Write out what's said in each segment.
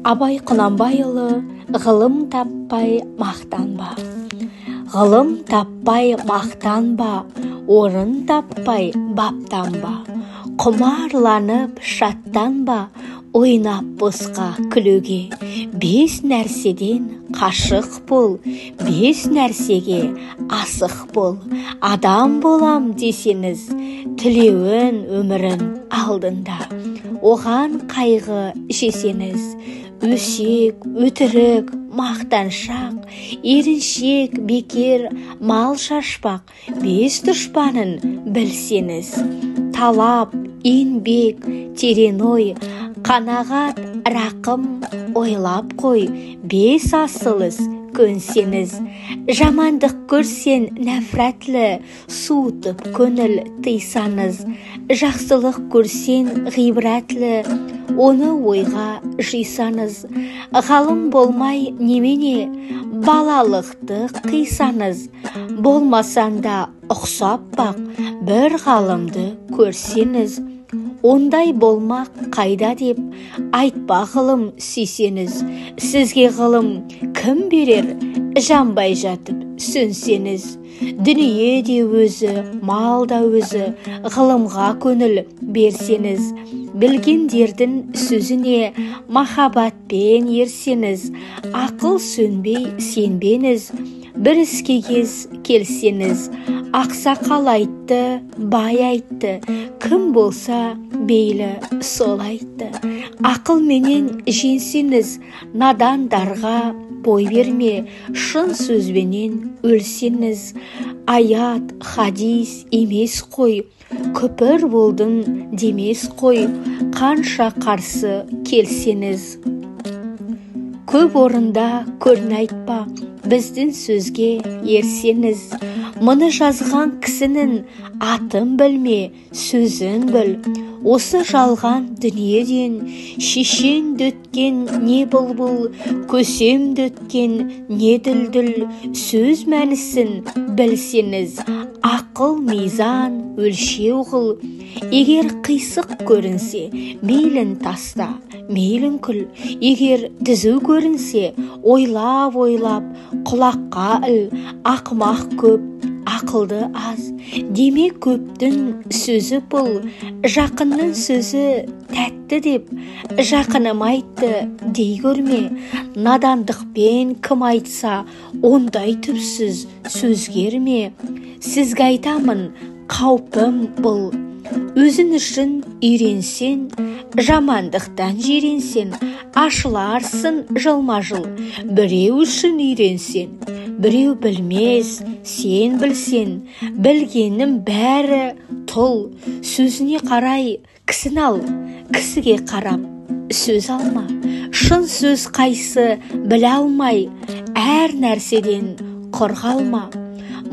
Абай Құнанбайұлы ғылым таппай мақтанба. Ғылым таппай мақтанба, орын таппай баптанба. Құмарланып шаттанба, ойнап босқа күлуге. 5 нәрседен қашық бол, 5 нәрсеге асық бол. Адам болам десеңіз, тілеуін өмірін алдында. Оған қайғы жесеңіз, өсек, өтірік, мақтаншақ, еріншек, бекер, мал шашпақ 5 дұшпанын білсеңіз. Талап, еңбек, терең ой, қанағат, рақым, ойлап қой 5 асылыз көнсеңіз. Жамандық көрсен нәфрәтлі, суытып көңіл тыйсаңыз. Жақсылық көрсен ғибратлі, оны ойға жисаңыз. Ғалым болмай немене, балалықты қисаңыз. Болмасанда ұқсап бақ, бір ғалымды көрсеңіз. Ондай болмақ қайда деп айтпа ғылым сүйсеңіз. Сізге ғылым кім берер, жанбай жатып сөнсеңіз. Дүние де өзі, мал да өзі, ғылымға көңіл берсеңіз. Білгендердің сөзіне махаббатпен ерсеңіз. Ақыл сөнбей сенбеңіз, бір іске келсеңіз. Ақсақал айтты, бай айтты, кім болса бейлі сол айтты. Ақылменен жеңсеңіз, надандарға бой берме, шын сөзбенен өлсеңіз. Аят, хадис емес қой, күпір болдың демес қой, қанша қарсы келсеңіз. Көп орында көрін айтпа, біздің сөзге ерсеңіз. Мұны жазған кісінің атын білме, сөзін біл. Осы жалған дүниеден шешен дөткен не бұлбұл, көсем дөткен не дүлдүл, сөз мәнісін білсеңіз. Ақыл мизан өлшеу қыл. Егер қисық көрінсе, мейлін таста, мейлін күл. Егер түзу көрінсе, ойлап, құлаққа іл. Ақымақ көп, ақылды аз. Демек көптің сөзі бұл, жақынның сөзі тәтті деп, жақыным айтты дей көрме. Надандықпен кім айтса, ондай түпсіз сөзгерме. Сізге айтамын, қаупім бұл. Өзің үшін үйренсен, жамандықтан жиренсен, ашыларсың жылма-жыл. Біреу үшін үйренсен, біреу білмес, сен білсен. Білгеннің бәрі тұл. Сөзіне қарай кісін ал, кісіге қарап сөз алма. Шын сөз қайсы біле алмай, әр нәрседен қорғалма.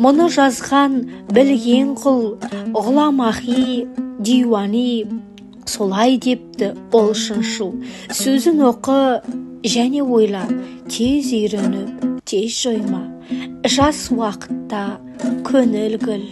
Мұны жазған білген құл, ғұламахи, диуани, солай депті ол шыншыл. Сөзін оқы және ойла, тез үйреніп, тез жойма. Жас уақытта көңіл гүл.